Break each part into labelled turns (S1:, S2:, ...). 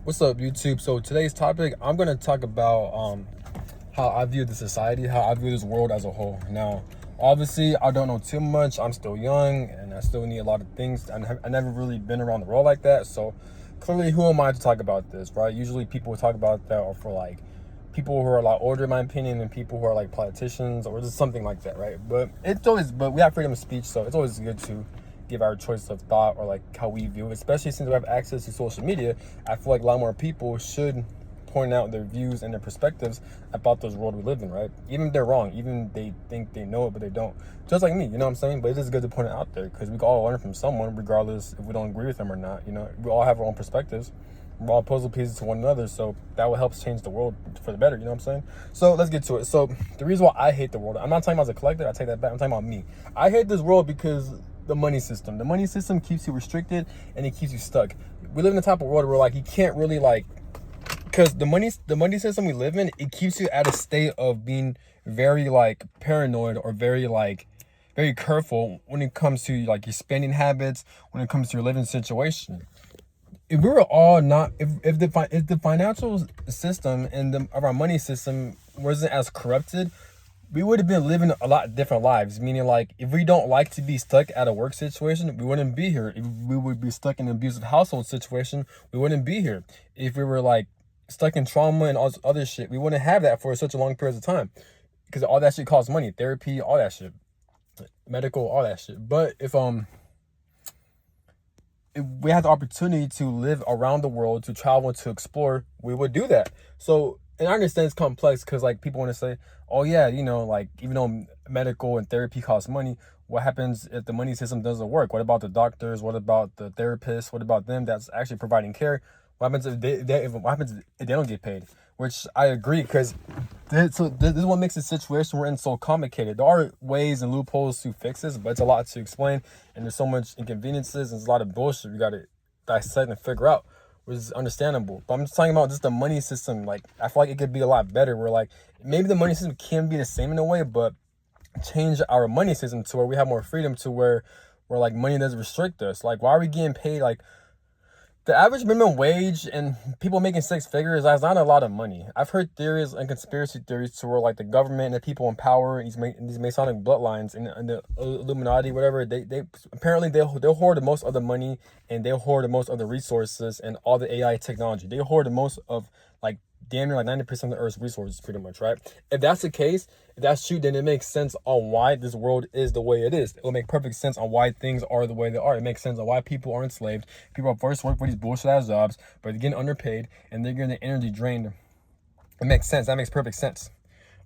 S1: What's up, YouTube? So today's topic, I'm gonna talk about how I view the society, how I view this world as a whole. Now, obviously, I don't know too much. I'm still young, and I still need a lot of things. I never really been around the world like that. So clearly, who am I to talk about this, right? Usually, people who talk about that are for like people who are a lot older, in my opinion, and people who are like politicians or just something like that, right? But we have freedom of speech, so it's always good to give our choice of thought or like how we view it, especially since we have access to social media. I feel like a lot more people should point out their views and their perspectives about this world we live in, right? Even if they're wrong, even if they think they know it, but they don't. Just like me, you know what I'm saying? But it is good to point it out there because we can all learn from someone, regardless if we don't agree with them or not. You know, we all have our own perspectives. We're all puzzle pieces to one another, so that will help change the world for the better, you know what I'm saying? So let's get to it. So the reason why I hate the world, I'm not talking about as a collective, I take that back, I'm talking about me. I hate this world because the money system. The money system keeps you restricted and it keeps you stuck. We live in the type of world where like you can't really like, because the money system we live in, it keeps you at a state of being very like paranoid or very careful when it comes to like your spending habits, when it comes to your living situation. If we were all not if the financial system and of our money system wasn't as corrupted, we would have been living a lot different lives. Meaning, like, if we don't like to be stuck at a work situation, we wouldn't be here. If we would be stuck in an abusive household situation, we wouldn't be here. If we were like stuck in trauma and all this other shit, we wouldn't have that for such a long period of time because all that shit costs money, therapy, all that shit, medical, all that shit. But if we had the opportunity to live around the world, to travel, and to explore, we would do that. So, and I understand it's complex because like people want to say, oh yeah, you know, like even though medical and therapy costs money, what happens if the money system doesn't work? What about the doctors? What about the therapists? What about them that's actually providing care? What happens if what happens if they don't get paid? Which I agree, because this is what makes the situation we're in so complicated. There are ways and loopholes to fix this, but it's a lot to explain, and there's so much inconveniences and there's a lot of bullshit we gotta dissect and figure out, which is understandable. But I'm just talking about just the money system. Like, I feel like it could be a lot better. Where like maybe the money system can be the same in a way, but change our money system to where we have more freedom, to where like money doesn't restrict us. Like, why are we getting paid like the average minimum wage and people making six figures? That's not a lot of money. I've heard theories and conspiracy theories to where like the government and the people in power and these Masonic bloodlines and the Illuminati, whatever, they apparently they'll hoard the most of the money, and they'll hoard the most of the resources and all the AI technology. They hoard the most of like damn near like 90% of the Earth's resources, pretty much, right? If that's the case, if that's true, then it makes sense on why this world is the way it is. It will make perfect sense on why things are the way they are. It makes sense on why people are enslaved. People are forced to work for these bullshit ass jobs, but they're getting underpaid and they're getting their energy drained. It makes sense. That makes perfect sense.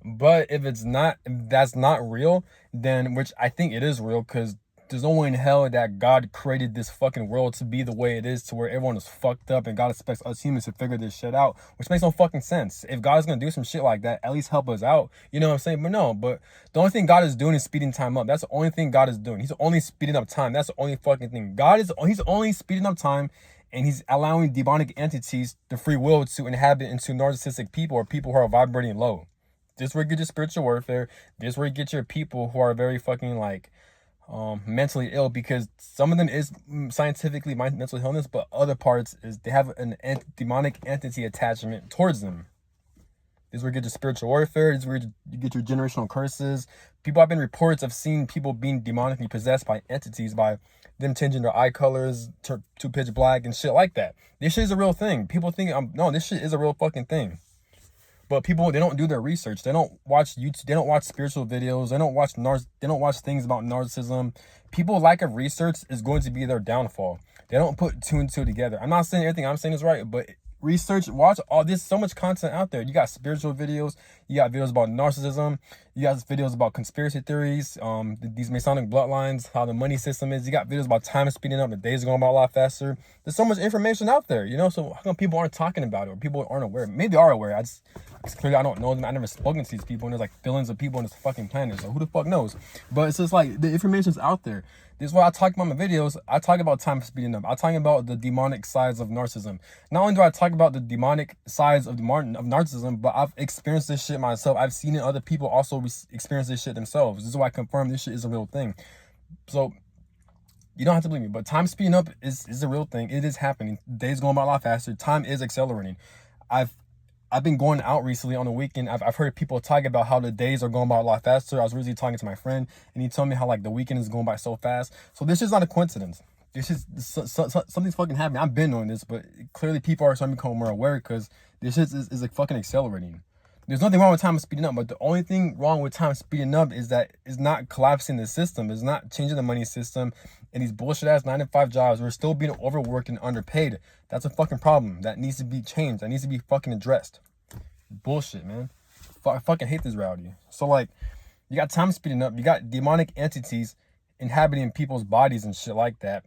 S1: But if that's not real, then, which I think it is real, because there's no way in hell that God created this fucking world to be the way it is, to where everyone is fucked up and God expects us humans to figure this shit out, which makes no fucking sense. If God's gonna do some shit like that, at least help us out. You know what I'm saying? But no, but the only thing God is doing is speeding time up. That's the only thing God is doing. He's only speeding up time. That's the only fucking thing. He's only speeding up time, and he's allowing demonic entities the free will to inhabit into narcissistic people or people who are vibrating low. This is where you get your spiritual warfare. This is where you get your people who are very fucking like mentally ill, because some of them is scientifically mental illness, but other parts is they have demonic entity attachment towards them. This is where you get your spiritual warfare. This is where you get your generational curses. People have been reports of seeing people being demonically possessed by entities, by them changing their eye colors to pitch black and shit like that. This shit is a real thing. People think no, this shit is a real fucking thing. But people, they don't do their research. They don't watch YouTube. They don't watch spiritual videos. They don't watch things about narcissism. People lack of research is going to be their downfall. They don't put two and two together. I'm not saying everything I'm saying is right, but research, watch all this. So much content out there. You got spiritual videos. You got videos about narcissism. You got videos about conspiracy theories. These Masonic bloodlines, how the money system is. You got videos about time speeding up. The days are going by a lot faster. There's so much information out there, you know. So how come people aren't talking about it, or people aren't aware? Maybe they are aware. Clearly I don't know them. I never spoken to these people, and there's like billions of people on this fucking planet. So who the fuck knows? But it's just like the information's out there. This is why I talk about my videos. I talk about time speeding up. I talk about the demonic sides of narcissism. Not only do I talk about the demonic sides of narcissism, but I've experienced this shit myself. I've seen it. Other people also experience this shit themselves. This is why I confirm this shit is a real thing. So You don't have to believe me, but time speeding up is a real thing. It is happening. Days going by a lot faster. Time is accelerating. I've I've been going out recently on the weekend. I've heard people talk about how the days are going by a lot faster. I was recently talking to my friend, and he told me how like the weekend is going by so fast. So this is not a coincidence. This is something's fucking happening. I've been doing this, but clearly people are starting to become more aware because this is like fucking accelerating. There's nothing wrong with time speeding up, but the only thing wrong with time speeding up is that it's not collapsing the system. It's not changing the money system and these bullshit ass 9 to 5 jobs. We're still being overworked and underpaid. That's a fucking problem. That needs to be changed. That needs to be fucking addressed. Bullshit, man. I fucking hate this reality. So like, you got time speeding up. You got demonic entities inhabiting people's bodies and shit like that.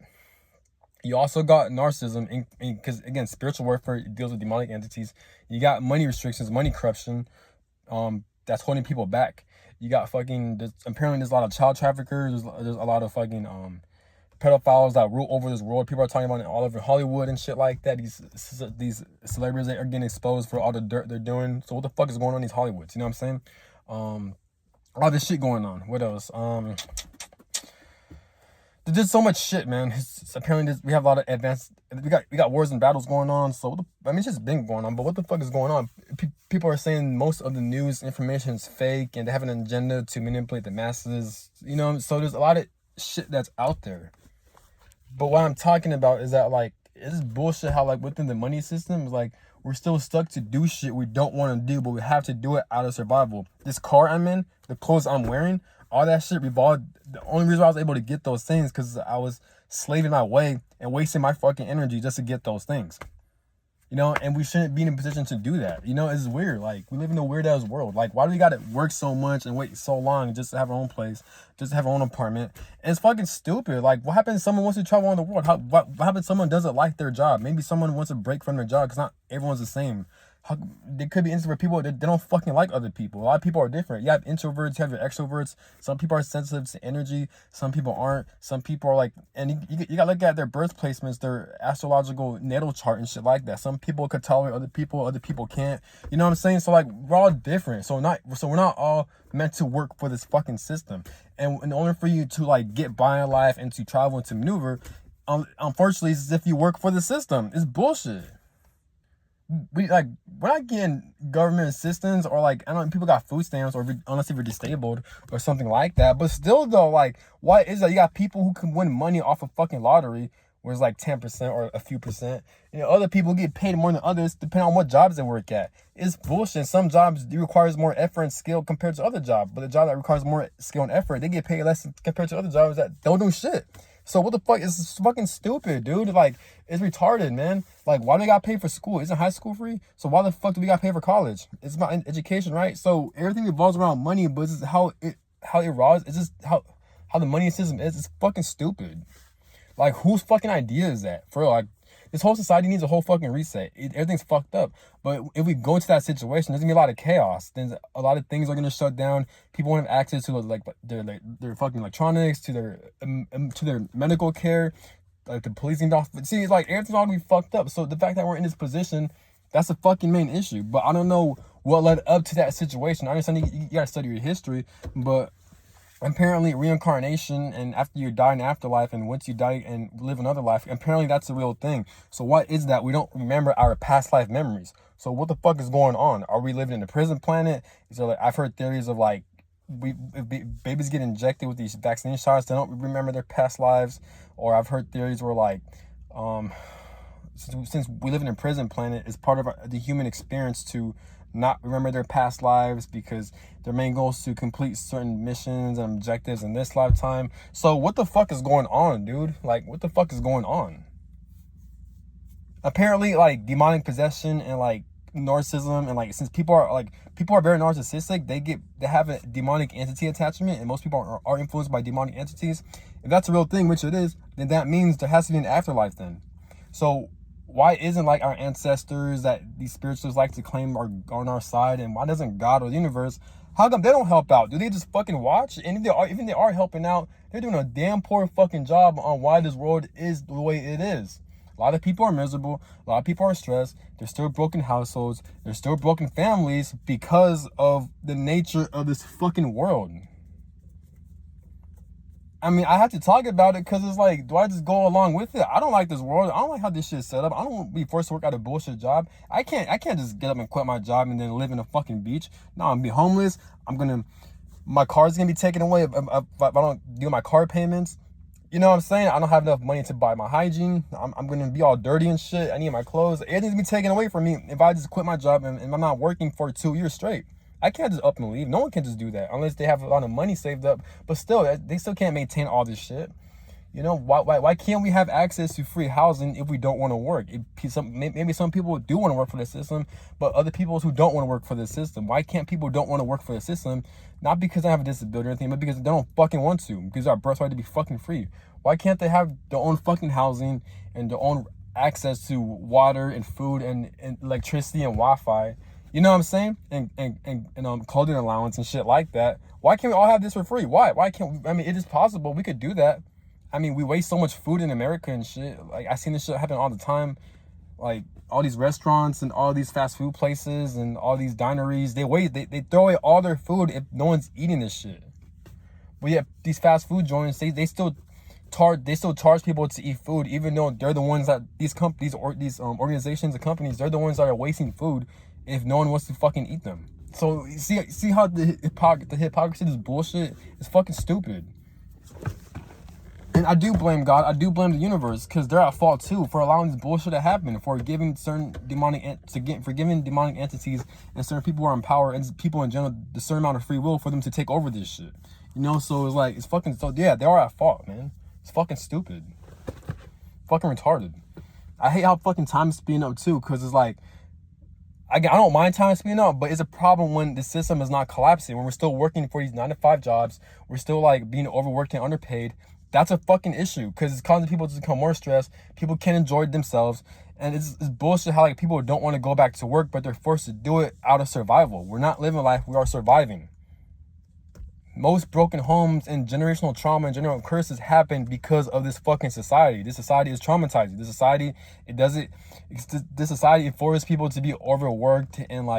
S1: You also got narcissism, because again, spiritual warfare deals with demonic entities. You got money restrictions, money corruption, that's holding people back. You got fucking, apparently there's a lot of child traffickers. There's a lot of fucking pedophiles that rule over this world. People are talking about it all over Hollywood and shit like that. These celebrities that are getting exposed for all the dirt they're doing. So what the fuck is going on in these Hollywoods? You know what I'm saying? All this shit going on. What else? There's so much shit, man. Apparently we have a lot of advanced. We got wars and battles going on. So it's just been going on. But what the fuck is going on? People are saying most of the news information is fake, and they have an agenda to manipulate the masses. You know, so there's a lot of shit that's out there. But what I'm talking about is that like it's bullshit. How like within the money system, like we're still stuck to do shit we don't want to do, but we have to do it out of survival. This car I'm in, the clothes I'm wearing, all that shit revolved. The only reason I was able to get those things because I was slaving my way and wasting my fucking energy just to get those things. You know, and we shouldn't be in a position to do that. You know, it's weird. Like, we live in a weird ass world. Like, why do we gotta work so much and wait so long just to have our own place, just to have our own apartment? And it's fucking stupid. Like, what happens if someone wants to travel around the world? What happens if someone doesn't like their job? Maybe someone wants a break from their job because not everyone's the same. There could be instances where people they don't fucking like other people. A lot of people are different. You have introverts, you have your extroverts. Some people are sensitive to energy. Some people aren't. Some people are like, and you gotta look at their birth placements, their astrological natal chart and shit like that. Some people could tolerate other people can't. You know what I'm saying? So like, we're all different. So we're not all meant to work for this fucking system. And in order for you to like get by in life and to travel and to maneuver, unfortunately, it's as if you work for the system. It's bullshit. We're not getting government assistance or like, I don't know, people got food stamps or unless if you're disabled or something like that. But still though, like, why is that? You got people who can win money off of fucking lottery where it's like 10% or a few percent. You know, other people get paid more than others depending on what jobs they work at. It's bullshit. Some jobs requires more effort and skill compared to other jobs, but the job that requires more skill and effort, they get paid less compared to other jobs that don't do shit. So what the fuck is fucking stupid, dude? Like, it's retarded, man. Like, why do we got paid for school? Isn't high school free? So why the fuck do we got paid for college? It's about education, right? So everything revolves around money, but it's just how it evolves. It's just how the money system is. It's fucking stupid. Like, whose fucking idea is that? For real, like, this whole society needs a whole fucking reset. Everything's fucked up. But if we go into that situation, there's gonna be a lot of chaos. Then a lot of things are gonna shut down. People won't have access to like their fucking electronics, to their medical care, like the policing off. See, it's like everything's all gonna be fucked up. So the fact that we're in this position, that's the fucking main issue. But I don't know what led up to that situation. I understand you gotta study your history, but apparently reincarnation and after you die in afterlife and once you die and live another life, apparently that's a real thing. So what is that? We don't remember our past life memories. So what the fuck is going on? Are we living in a prison planet? Is there like, I've heard theories of like, if babies get injected with these vaccine shots, they don't remember their past lives. Or I've heard theories where like, since we live in a prison planet, it's part of the human experience to not remember their past lives because their main goal is to complete certain missions and objectives in this lifetime. So what the fuck is going on, dude? Like, what the fuck is going on? Apparently, like, demonic possession and like narcissism, and like, since people are very narcissistic, they have a demonic entity attachment, and most people are influenced by demonic entities. If that's a real thing, which it is, then that means there has to be an afterlife then. So why isn't like our ancestors that these spiritualists like to claim are on our side, and why doesn't God or the universe, how come they don't help out? Do they just fucking watch? And if they are helping out, they're doing a damn poor fucking job on why this world is the way it is. A lot of people are miserable. A lot of people are stressed. There's still broken households. There's still broken families because of the nature of this fucking world. I mean, I have to talk about it because it's like, do I just go along with it? I don't like this world. I don't like how this shit's set up. I don't want to be forced to work at a bullshit job. I can't just get up and quit my job and then live in a fucking beach. No, I'm gonna be homeless. My car's gonna be taken away if I don't do my car payments. You know what I'm saying? I don't have enough money to buy my hygiene. I'm gonna be all dirty and shit. I need my clothes. Everything's gonna be taken away from me if I just quit my job and I'm not working for 2 years straight. I can't just up and leave. No one can just do that unless they have a lot of money saved up. But still, they still can't maintain all this shit. You know, why can't we have access to free housing if we don't want to work? Maybe some people do want to work for the system, but other people who don't want to work for the system. Why can't people don't want to work for the system? Not because they have a disability or anything, but because they don't fucking want to. Because our birthright to be fucking free. Why can't they have their own fucking housing and their own access to water and food and electricity and Wi-Fi? You know what I'm saying? And clothing allowance and shit like that. Why can't we all have this for free? Why can't we? I mean, it is possible. We could do that. I mean, we waste so much food in America and shit. Like, I seen this shit happen all the time. Like, all these restaurants and all these fast food places and all these dineries, they throw away all their food if no one's eating this shit. But yeah, these fast food joints, they still charge people to eat food, even though they're the ones that these organizations and companies, they're the ones that are wasting food if no one wants to fucking eat them. So you see how the hypocrisy, this bullshit is fucking stupid. And I do blame God. I do blame the universe because they're at fault too for allowing this bullshit to happen, for giving demonic entities and certain people who are in power and people in general the certain amount of free will for them to take over this shit. You know, so it's like, it's fucking, so yeah, they are at fault, man. It's fucking stupid. Fucking retarded. I hate how fucking time is speeding up too, because it's like, I don't mind time speeding up, but it's a problem when the system is not collapsing, when we're still working for these 9-to-5 jobs, we're still like being overworked and underpaid. That's a fucking issue because it's causing people to become more stressed. People can't enjoy themselves. And it's bullshit how like people don't want to go back to work, but they're forced to do it out of survival. We're not living life, we are surviving. Most broken homes and generational trauma and generational curses happen because of this fucking society. This society is traumatizing. This society, this society forces people to be overworked and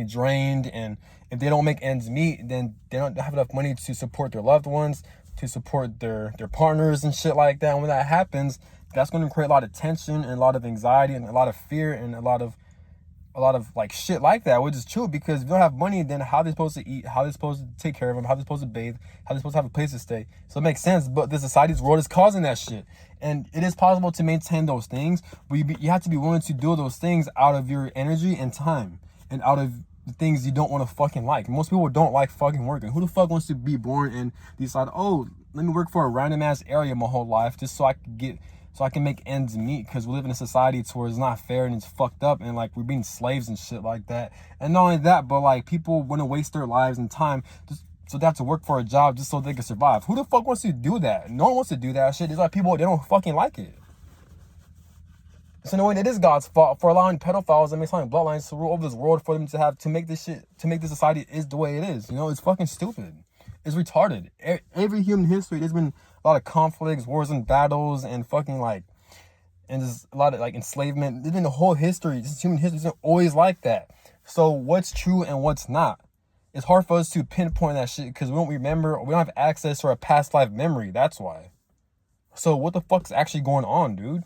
S1: drained. And if they don't make ends meet, then they don't have enough money to support their loved ones, to support their partners and shit like that. And when that happens, that's going to create a lot of tension and a lot of anxiety and a lot of fear and a lot of like shit like that, which is true because if you don't have money, then how are they supposed to eat? How are they supposed to take care of them? How are they supposed to bathe? How are they supposed to have a place to stay? So it makes sense, but the society's world is causing that shit. And it is possible to maintain those things, but you have to be willing to do those things out of your energy and time and out of the things you don't want to fucking like. Most people don't like fucking working. Who the fuck wants to be born and decide, oh, let me work for a random ass area my whole life just so I can make ends meet, because we live in a society to where it's not fair and it's fucked up and like we're being slaves and shit like that. And not only that, but like people want to waste their lives and time just so they have to work for a job just so they can survive. Who the fuck wants to do that? No one wants to do that shit. It's like people, they don't fucking like it. So knowing it is God's fault for allowing pedophiles and mixing bloodlines to rule over this world, for them to make this society is the way it is. You know, it's fucking stupid. It's retarded. Every human history, there's been a lot of conflicts, wars and battles, and fucking and just a lot of like enslavement. There's been the whole history. This human history isn't always like that. So what's true and what's not? It's hard for us to pinpoint that shit because we don't remember, or we don't have access to our past life memory. That's why. So what the fuck's actually going on, dude?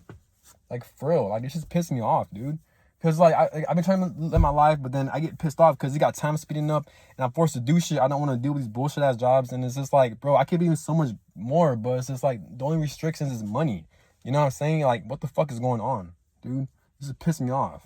S1: Like, for real, like, it's just pissing me off, dude. Because, like, I've been trying to live my life, but then I get pissed off because you got time speeding up, and I'm forced to do shit I don't want to do with these bullshit-ass jobs, and it's just like, bro, I could be doing so much more, but it's just like, the only restrictions is money. You know what I'm saying? Like, what the fuck is going on, dude? This is pissing me off.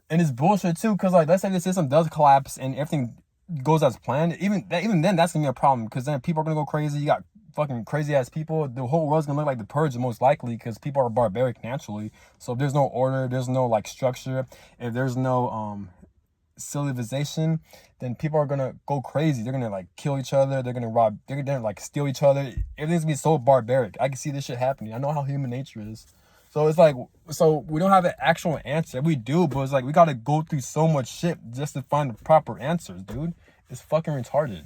S1: And it's bullshit, too, because, like, let's say the system does collapse and everything goes as planned, even then, that's going to be a problem, because then people are going to go crazy. You got fucking crazy ass people. The whole world's gonna look like the Purge most likely, because people are barbaric naturally. So if there's no order, there's no like structure, if there's no civilization, then people are gonna go crazy. They're gonna like kill each other, they're gonna rob, they're gonna like steal each other. Everything's gonna be so barbaric. I can see this shit happening. I know how human nature is. So it's like, so we don't have an actual answer. We do, but it's like we gotta go through so much shit just to find the proper answers, dude. It's fucking retarded.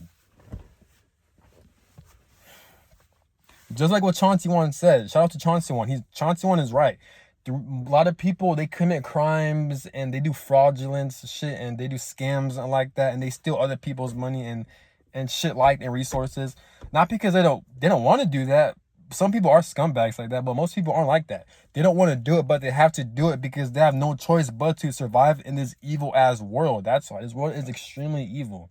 S1: Just like what Chauncey One said. Shout out to Chauncey One. Chauncey One is right. A lot of people, they commit crimes and they do fraudulent shit and they do scams and like that, and they steal other people's money, and and shit like and resources. Not because they don't want to do that. Some people are scumbags like that, but most people aren't like that. They don't want to do it, but they have to do it because they have no choice but to survive in this evil ass world. That's why this world is extremely evil.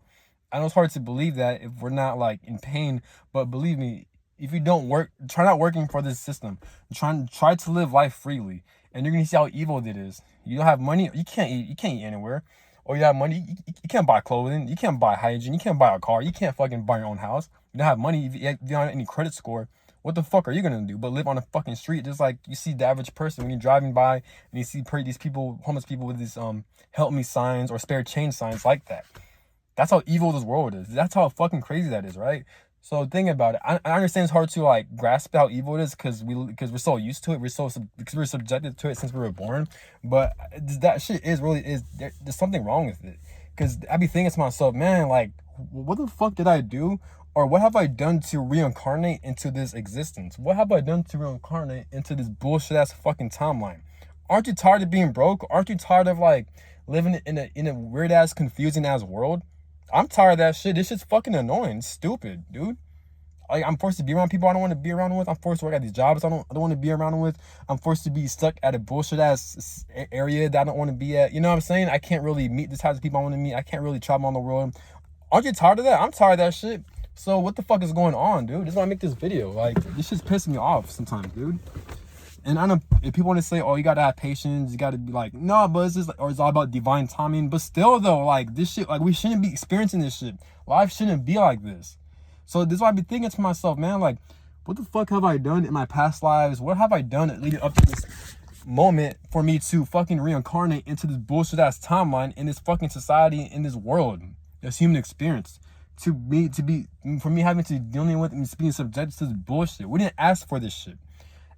S1: I know it's hard to believe that if we're not like in pain, but believe me, if you don't work, try not working for this system. Try to live life freely, and you're gonna see how evil it is. You don't have money, you can't eat. You can't eat anywhere. Or you have money, you can't buy clothing. You can't buy hygiene. You can't buy a car. You can't fucking buy your own house. You don't have money. If you don't have any credit score, what the fuck are you gonna do? But live on a fucking street, just like you see the average person when you're driving by and you see these people, homeless people with these help me signs or spare change signs like that. That's how evil this world is. That's how fucking crazy that is, right? So think about it. I understand it's hard to like grasp how evil it is because we're so used to it. Because we're subjected to it since we were born. But that shit there's something wrong with it. Because I be thinking to myself, man, like what the fuck did I do? Or what have I done to reincarnate into this existence? What have I done to reincarnate into this bullshit ass fucking timeline? Aren't you tired of being broke? Aren't you tired of like living in a weird ass confusing ass world? I'm tired of that shit. This shit's fucking annoying. It's stupid, dude. Like, I'm forced to be around people I don't want to be around with. I'm forced to work at these jobs I don't want to be around with. I'm forced to be stuck at a bullshit ass area that I don't want to be at. You know what I'm saying? I can't really meet the types of people I want to meet. I can't really travel on the road. Aren't you tired of that? I'm tired of that shit. So what the fuck is going on, dude? This is why I make this video. Like, this shit's pissing me off sometimes, dude. And I know if people want to say, oh, you gotta have patience, you gotta be like, no, but it's just like, or it's all about divine timing. But still though, like this shit, like we shouldn't be experiencing this shit. Life shouldn't be like this. So this is why I be thinking to myself, man, like, what the fuck have I done in my past lives? What have I done leading up to this moment for me to fucking reincarnate into this bullshit ass timeline in this fucking society, in this world, this human experience? For me having to dealing with and being subjected to this bullshit. We didn't ask for this shit.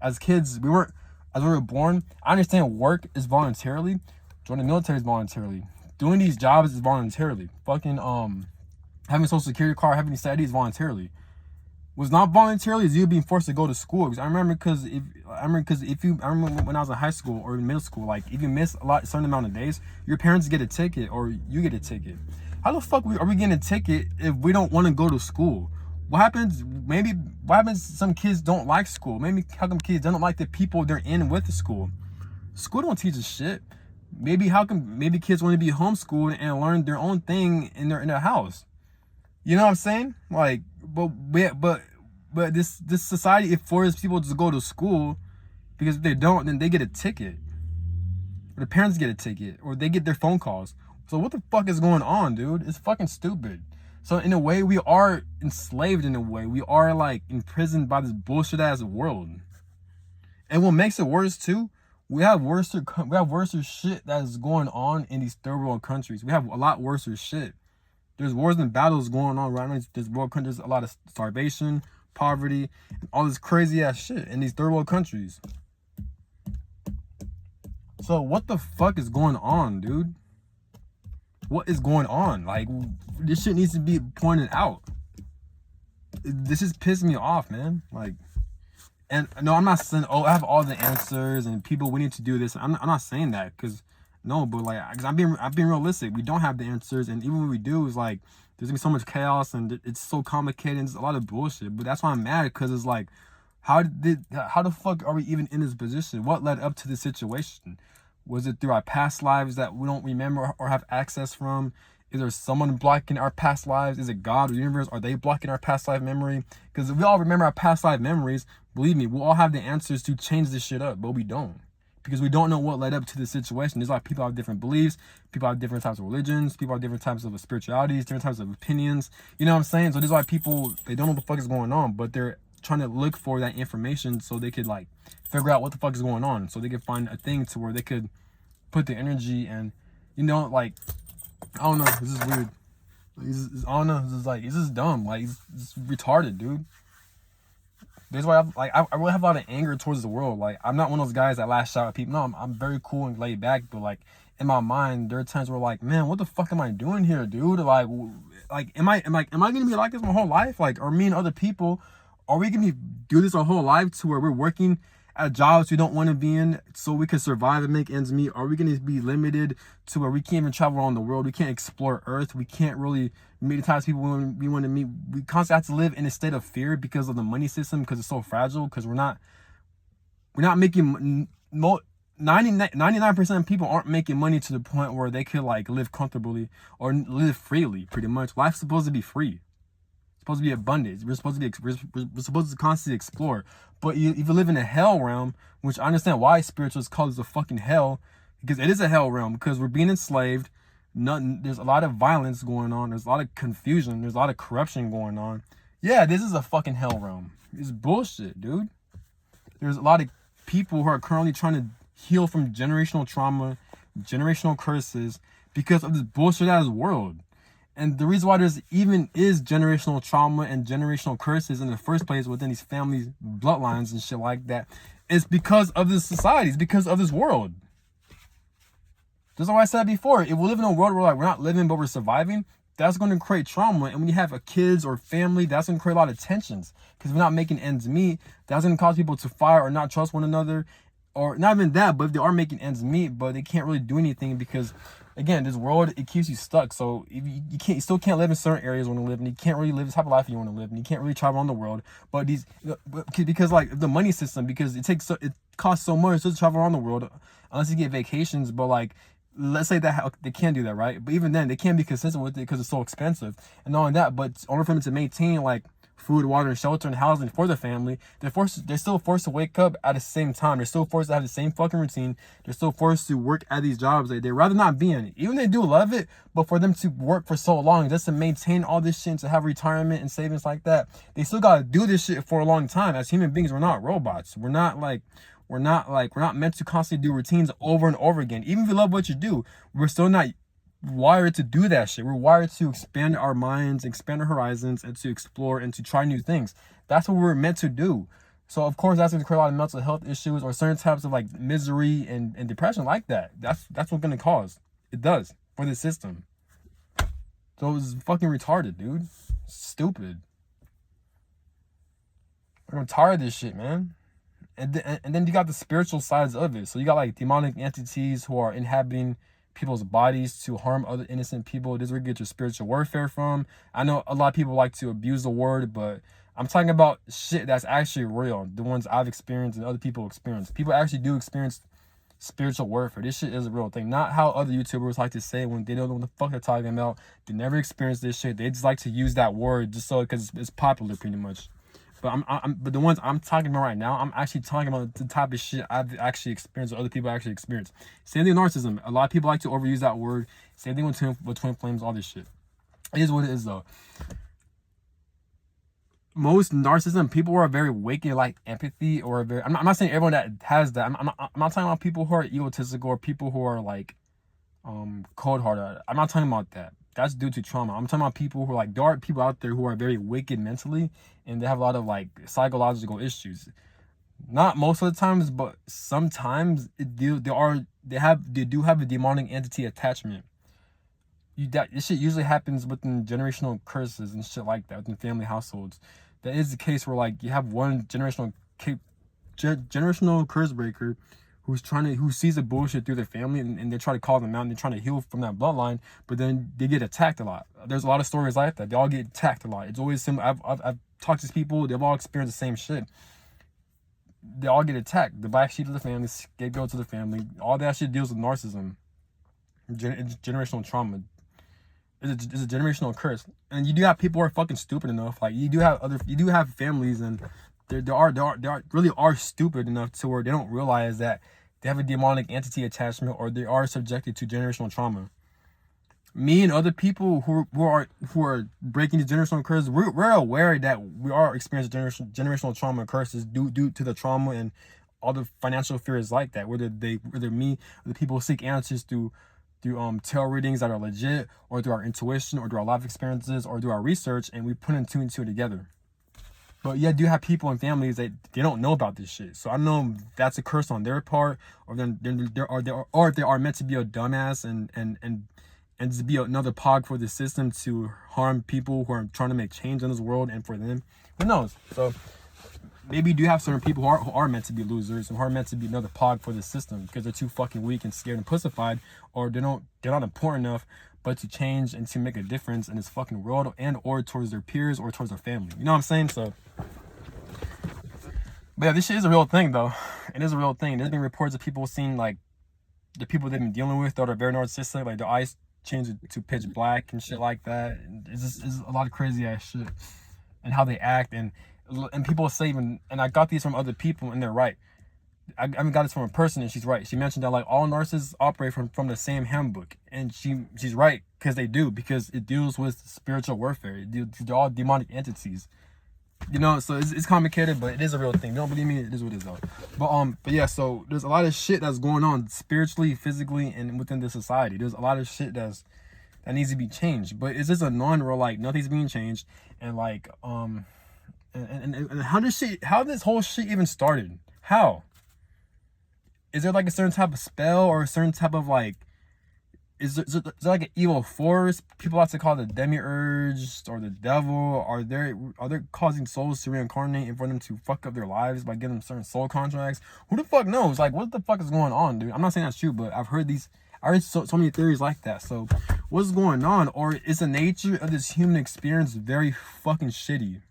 S1: As kids, as we were born, I understand work is voluntarily. Joining the military is voluntarily. Doing these jobs is voluntarily. Fucking having a social security card, having these studies voluntarily. Was not voluntarily is you being forced to go to school. Because I remember when I was in high school or in middle school, like if you miss a certain amount of days, your parents get a ticket or you get a ticket. How the fuck are we getting a ticket if we don't want to go to school? What happens some kids don't like school? Maybe how come kids don't like the people they're in with the school? School don't teach us shit. Maybe kids want to be homeschooled and learn their own thing in their house. You know what I'm saying? Like, but this society, it forces people to go to school because if they don't, then they get a ticket. Or the parents get a ticket, or they get their phone calls. So what the fuck is going on, dude? It's fucking stupid. So in a way, we are enslaved in a way. We are like imprisoned by this bullshit ass world. And what makes it worse too, we have worse shit that is going on in these third world countries. We have a lot worse shit. There's wars and battles going on right now. There's world countries, a lot of starvation, poverty, and all this crazy ass shit in these third world countries. So what the fuck is going on, dude? What is going on? Like, this shit needs to be pointed out. This is pissing me off, man. Like, and no, I'm not saying, oh, I have all the answers and people, we need to do this. I'm not saying that, because no, but like, cause I'm being realistic. We don't have the answers, and even when we do, it's like there's gonna be so much chaos and it's so complicated and it's a lot of bullshit. But that's why I'm mad, because it's like, how the fuck are we even in this position? What led up to this situation? Was it through our past lives that we don't remember or have access from? Is there someone blocking our past lives? Is it God or the universe? Are they blocking our past life memory? Because if we all remember our past life memories, believe me, we'll all have the answers to change this shit up, but we don't. Because we don't know what led up to the situation. There's like people have different beliefs, people have different types of religions, people have different types of spiritualities, different types of opinions. You know what I'm saying? So there's like people, they don't know what the fuck is going on, but they're trying to look for that information so they could like figure out what the fuck is going on. So they could find a thing to where they could put the energy and, you know, like, I don't know, this is weird. I don't know, this is dumb. Like, it's retarded, dude. That's why I really have a lot of anger towards the world. Like, I'm not one of those guys that lash out at people. No, I'm very cool and laid back, but like in my mind, there are times where like, man, what the fuck am I doing here, dude? Like am I gonna be like this my whole life? Like, or me and other people, are we gonna do this our whole life to where we're working at jobs we don't want to be in so we can survive and make ends meet? Are we going to be limited to where we can't even travel around the world? We can't explore Earth. We can't really meet the types of people we want to meet. We constantly have to live in a state of fear because of the money system, because it's so fragile, because we're not making 99% of people aren't making money to the point where they could like live comfortably or live freely. Pretty much, life's supposed to be free. It's supposed to be abundant. We're supposed to constantly explore. But if you live in a hell realm, which I understand why spiritualists call this a fucking hell, because it is a hell realm, because we're being enslaved. There's a lot of violence going on. There's a lot of confusion. There's a lot of corruption going on. Yeah, this is a fucking hell realm. It's bullshit, dude. There's a lot of people who are currently trying to heal from generational trauma, generational curses, because of this bullshit ass world. And the reason why there's even is generational trauma and generational curses in the first place within these families' bloodlines and shit like that is because of this society. It's because of this world. That's why I said before. If we live in a world where like we're not living but we're surviving, that's going to create trauma. And when you have a kids or family, that's going to create a lot of tensions. Because we're not making ends meet, that's going to cause people to fight or not trust one another. Or not even that, but if they are making ends meet, but they can't really do anything because, again, this world, it keeps you stuck. So if you still can't live in certain areas you want to live, and you can't really live the type of life you want to live, and you can't really travel around the world. But because like the money system, because it costs so much just to travel around the world, unless you get vacations. But like, let's say that they can do that, right? But even then, they can't be consistent with it because it's so expensive. And not only that, but in order for them to maintain like food, water, and shelter, and housing for the family, they're still forced to wake up at the same time. They're still forced to have the same fucking routine. They're still forced to work at these jobs they'd rather not be in. Even they do love it, but for them to work for so long just to maintain all this shit, to have retirement and savings like that, they still gotta do this shit for a long time. As human beings, we're not robots. We're not meant to constantly do routines over and over again. Even if you love what you do, we're still not wired to do that shit. We're wired to expand our minds, expand our horizons, and to explore and to try new things. That's what we're meant to do. So of course that's going to create a lot of mental health issues or certain types of like misery and depression like that. That's what's going to cause. It does for the system. So it's fucking retarded, dude. Stupid. I'm tired of this shit, man. And then you got the spiritual sides of it. So you got like demonic entities who are inhabiting people's bodies to harm other innocent people. This is where you get your spiritual warfare from. I know a lot of people like to abuse the word, but I'm talking about shit that's actually real. The ones I've experienced and other people experience. People actually do experience spiritual warfare. This shit is a real thing. Not how other YouTubers like to say when they don't know what the fuck they're talking about. They never experienced this shit. They just like to use that word just so because it's popular pretty much. But but the ones I'm talking about right now, I'm actually talking about the type of shit I've actually experienced or other people actually experience. Same thing with narcissism. A lot of people like to overuse that word. Same thing with twin flames, all this shit. It is what it is though. Most narcissism people who are very wicked, like empathy, or very. I'm not saying everyone that has that. I'm not talking about people who are egotistical or people who are like cold-hearted. I'm not talking about that. That's due to trauma. I'm talking about people who are like, there are people out there who are very wicked mentally and they have a lot of like psychological issues. Not most of the times, but sometimes they do have a demonic entity attachment. This shit usually happens within generational curses and shit like that within family households. That is the case where like you have one generational curse breaker who sees the bullshit through their family and they try to call them out and they're trying to heal from that bloodline, but then they get attacked a lot. There's a lot of stories like that. They all get attacked a lot. It's always similar. I've talked to these people, they've all experienced the same shit. They all get attacked. The black sheep of the family, scapegoat to the family, all that shit deals with narcissism. Generational trauma. It's a generational curse. And you do have people who are fucking stupid enough. Like you do have families and they really are stupid enough to where they don't realize that they have a demonic entity attachment or they are subjected to generational trauma. Me and other people who are breaking these generational curses, we're aware that we are experiencing generational trauma curses due to the trauma and all the financial fears like that. Whether me or the people who seek answers through tarot readings that are legit, or through our intuition, or through our life experiences, or through our research, and we put in two and two together. But yeah, do have people and families that they don't know about this shit. So I know that's a curse on their part, or if they are meant to be a dumbass and to be another pog for the system to harm people who are trying to make change in this world and for them. Who knows? So maybe you do have certain people who are meant to be losers and who are meant to be another pog for the system because they're too fucking weak and scared and pussified, or they're not important enough but to change and to make a difference in this fucking world and or towards their peers or towards their family. You know what I'm saying? So, but yeah, this shit is a real thing though. It is a real thing. There's been reports of people seeing like the people they've been dealing with that are very narcissistic, like their eyes change to pitch black and shit like that. It's a lot of crazy ass shit and how they act and people say even, and I got these from other people and they're right. I haven't got this from a person and she's right. She mentioned that like all narcissists operate from the same handbook, and she's right because they do, because it deals with spiritual warfare. They're all demonic entities, you know. So it's complicated, but it is a real thing. Don't believe me, it is what it is though. But yeah, so there's a lot of shit that's going on spiritually, physically, and within the society. There's a lot of shit that needs to be changed, but it's just a non where like nothing's being changed, and like and how this whole shit even started? How? Is there like a certain type of spell or a certain type of like, is there like an evil force? People like to call it the demiurge or the devil. Are they causing souls to reincarnate and for them to fuck up their lives by giving them certain soul contracts? Who the fuck knows? Like, what the fuck is going on, dude? I'm not saying that's true, but I heard so many theories like that. So what's going on? Or is the nature of this human experience very fucking shitty?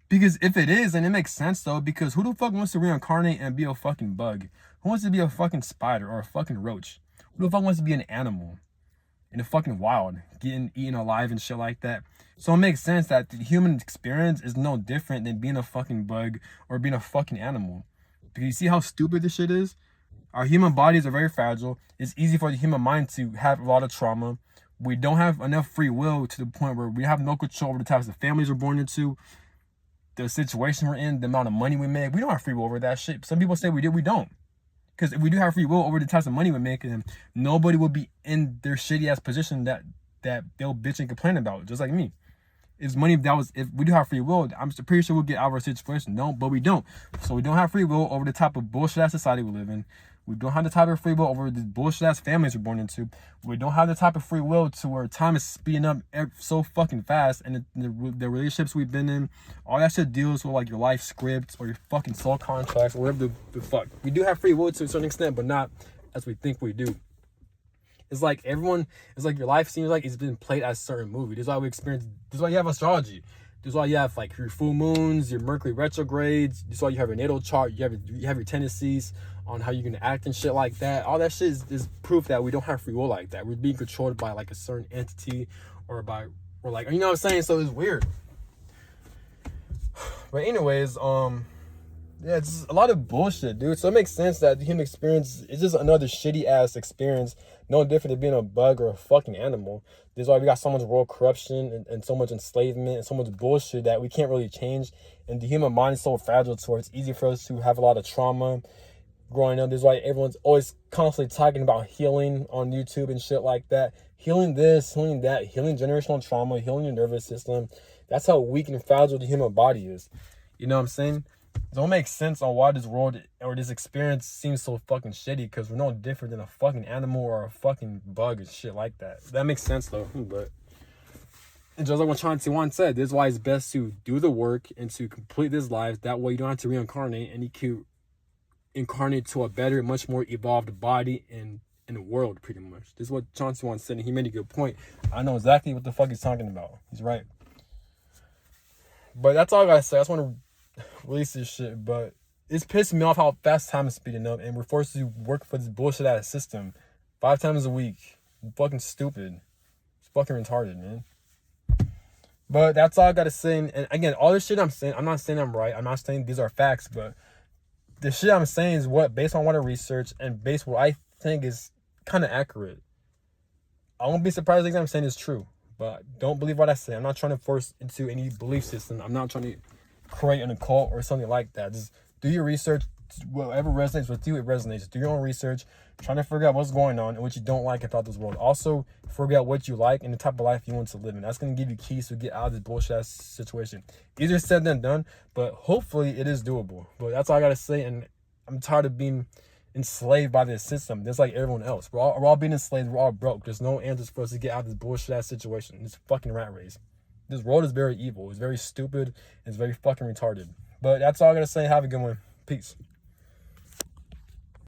S1: Because if it is, then it makes sense though, because who the fuck wants to reincarnate and be a fucking bug? Who wants to be a fucking spider or a fucking roach? Who the fuck wants to be an animal in the fucking wild, getting eaten alive and shit like that? So it makes sense that the human experience is no different than being a fucking bug or being a fucking animal. Because you see how stupid this shit is? Our human bodies are very fragile. It's easy for the human mind to have a lot of trauma. We don't have enough free will to the point where we have no control over the types of families we're born into, the situation we're in, the amount of money we make. We don't have free will over that shit. Some people say we do, we don't. Because if we do have free will over the types of money we make, then nobody will be in their shitty ass position that they'll bitch and complain about, just like me. If we do have free will, I'm pretty sure we'll get out of our situation. No, but we don't. So we don't have free will over the type of bullshit ass society we live in. We don't have the type of free will over the bullshit ass families we're born into. We don't have the type of free will to where time is speeding up so fucking fast, and the relationships we've been in, all that shit deals with like your life scripts or your fucking soul contracts or whatever the fuck. We do have free will to a certain extent, but not as we think we do. It's like your life seems like it's been played as a certain movie. This is why we experience. This is why you have astrology. This is why you have like your full moons, your Mercury retrogrades. This is why you have your natal chart. You have your tendencies on how you're gonna act and shit like that. All that shit is proof that we don't have free will like that. We're being controlled by like a certain entity or like, you know what I'm saying? So it's weird. But anyways, yeah, it's a lot of bullshit, dude. So it makes sense that the human experience is just another shitty ass experience, no different than being a bug or a fucking animal. This is why we got so much world corruption and so much enslavement and so much bullshit that we can't really change. And the human mind is so fragile to where it's easy for us to have a lot of trauma growing up. This is why everyone's always constantly talking about healing on YouTube and shit like that. Healing this, healing that, healing generational trauma, healing your nervous system. That's how weak and fragile the human body is. You know what I'm saying? It don't make sense on why this world or this experience seems so fucking shitty, because we're no different than a fucking animal or a fucking bug and shit like that. That makes sense though, but and just like what Shanti Wan said, this is why it's best to do the work and to complete this life. That way you don't have to reincarnate, and you can incarnate to a better, much more evolved body in the world, pretty much. This is what Shanti Wan said, and he made a good point. I know exactly what the fuck he's talking about. He's right. But that's all I gotta say. I just want to release this shit, but it's pissing me off how fast time is speeding up and we're forced to work for this bullshit ass system 5 times a week. Fucking stupid. It's fucking retarded, man. But that's all I gotta say. And again, all this shit I'm saying, I'm not saying I'm right. I'm not saying these are facts, but the shit I'm saying is based on what I research and based on what I think is kind of accurate. I won't be surprised if I'm saying is true, but don't believe what I say. I'm not trying to force into any belief system. I'm not trying to create an occult or something like that. Just do your research. Whatever resonates with you, it resonates. Do your own research, trying to figure out what's going on and what you don't like about this world. Also, figure out what you like and the type of life you want to live in. That's going to give you keys to get out of this bullshit ass situation. Easier said than done, but hopefully it is doable. But that's all I got to say, and I'm tired of being enslaved by this system. Just like everyone else. We're all being enslaved. We're all broke. There's no answers for us to get out of this bullshit ass situation. This fucking rat race. This world is very evil. It's very stupid. It's very fucking retarded. But that's all I gotta say. Have a good one. Peace.